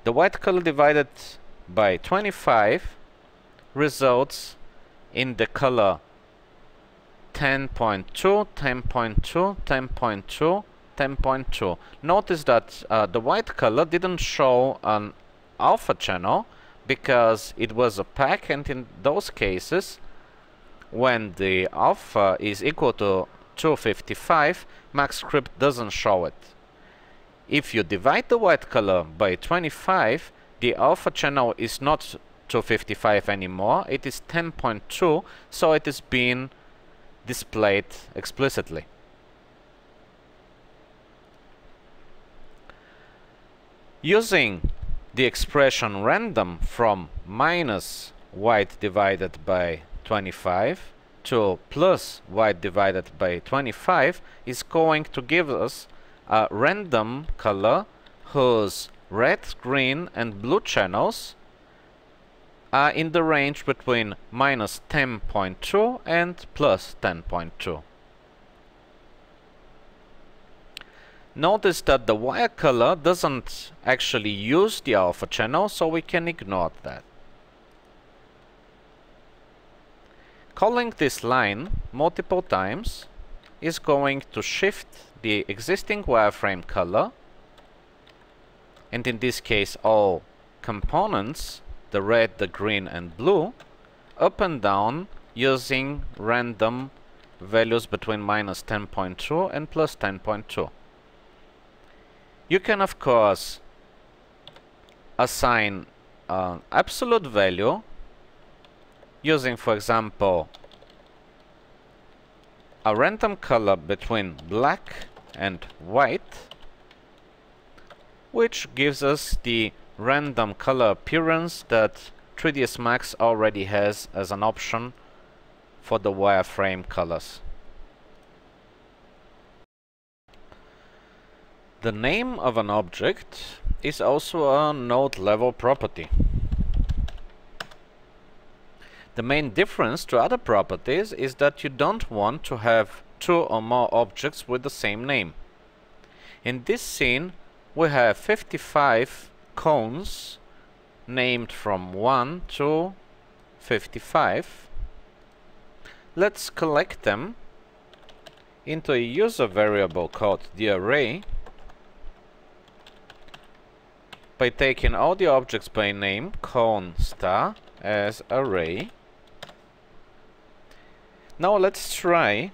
the white color divided by 25 results in the color 10.2, 10.2, 10.2, 10.2. Notice that the white color didn't show an alpha channel because it was opaque, and in those cases when the alpha is equal to 255, MaxScript doesn't show it. If you divide the white color by 25, the alpha channel is not 255 anymore, it is 10.2, so it is being displayed explicitly. Using the expression random from minus white divided by 25 to plus white divided by 25 is going to give us a random color whose red, green and blue channels are in the range between minus 10.2 and plus 10.2. Notice that the wire color doesn't actually use the alpha channel, so we can ignore that. Calling this line multiple times is going to shift the existing wireframe color, and in this case all components, the red, the green and blue, up and down using random values between minus 10.2 and plus 10.2. You can of course assign an absolute value using, for example, a random color between black and white, which gives us the random color appearance that 3ds Max already has as an option for the wireframe colors. The name of an object is also a node level property. The main difference to other properties is that you don't want to have 2 or more objects with the same name. In this scene we have 55 cones named from 1 to 55. Let's collect them into a user variable called the array by taking all the objects by name, cone star, as array. Now let's try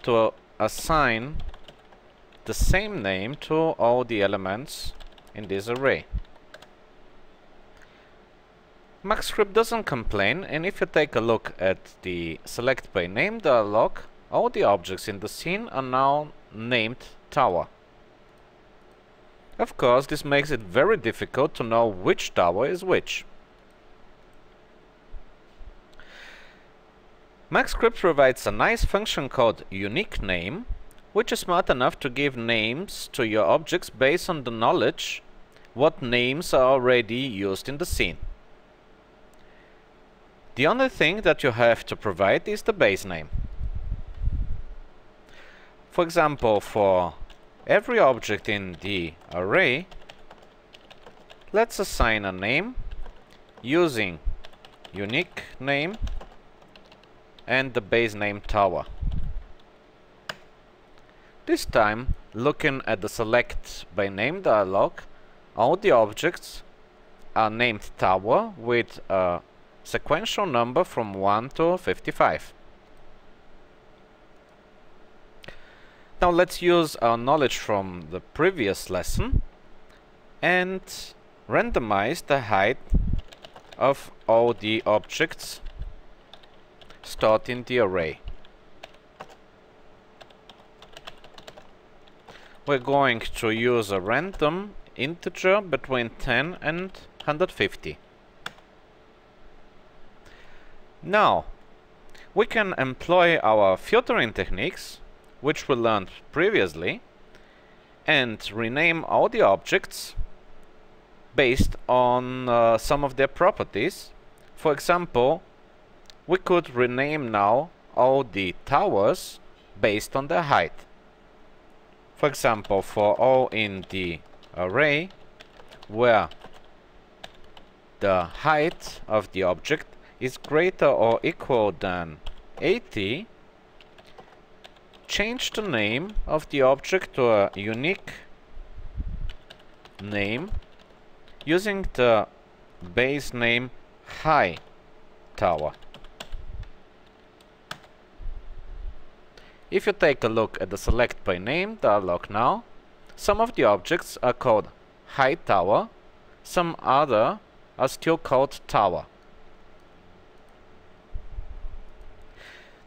to assign the same name to all the elements in this array. MaxScript doesn't complain, and if you take a look at the select by name dialog, all the objects in the scene are now named tower. Of course, this makes it very difficult to know which tower is which. MaxScript provides a nice function called unique name, which is smart enough to give names to your objects based on the knowledge what names are already used in the scene. The only thing that you have to provide is the base name. For example, for every object in the array, let's assign a name using unique name and the base name tower. This time, looking at the select by name dialog, all the objects are named tower with a sequential number from 1 to 55. Now let's use our knowledge from the previous lesson and randomize the height of all the objects stored in the array. We're going to use a random integer between 10 and 150. Now, we can employ our filtering techniques, which we learned previously, and rename all the objects based on some of their properties. For example, we could rename now all the towers based on their height. For example, for all in the array where the height of the object is greater or equal than 80, change the name of the object to a unique name using the base name high tower. If you take a look at the Select by Name dialog now, some of the objects are called high tower, some other are still called tower.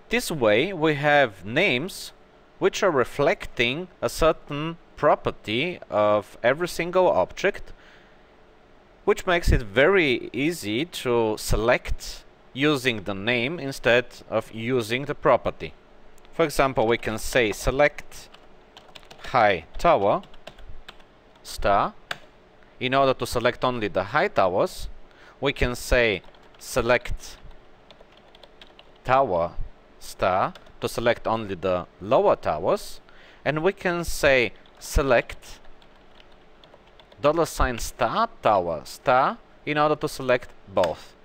This way we have names which are reflecting a certain property of every single object, which makes it very easy to select using the name instead of using the property. For example, we can say select high tower star. In order to select only the high towers, we can say select tower star to select only the lower towers, and we can say select $star tower star in order to select both.